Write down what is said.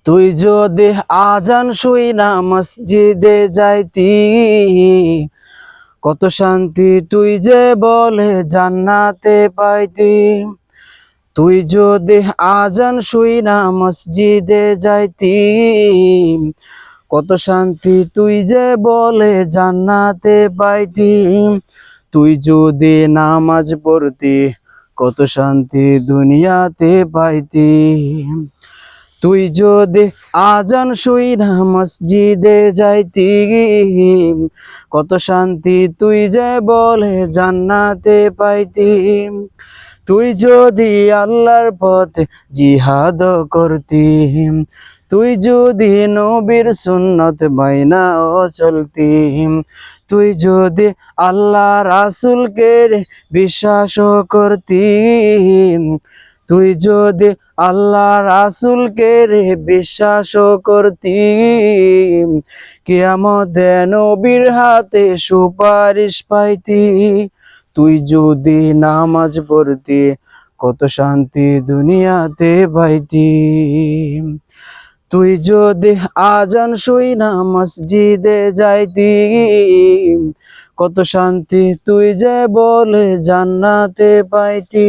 তুই যদি আজান শুই না মসজিদে যাইতি, কত শান্তি তুই যে বলে জান্নাতে পাইতি। তুই যদি আজান শুই না মসজিদে যাইতি, কত শান্তি তুই যে বলে জান্নাতে পাইতি। তুই যদি নামাজ পড়তি, কত শান্তি দুনিয়াতে পাইতি। তুই যদি আজান শুই না মসজিদে যাইতি, কত শান্তি তুই যে বলে জান্নাতে পাইতি। তুই যদি আল্লাহর পথে জিহাদ করতি, তুই যদি নবীর সুন্নত মাইনা চলতি, তুই যদি আল্লাহ রাসূলকে বিশ্বাস করতি, তুই যদি আল্লাহ রাসূলকে বিশ্বাস করতি, কিয়ামতে নবীর হাতে সুপারিশ পাইতি। তুই যদি নামাজ পড়তি, কত শান্তি দুনিয়াতে পাইতি। তুই যদি আজান শুই না মসজিদে যাইতি, কত শান্তি তুই যে বলে জান্নাতে পাইতি।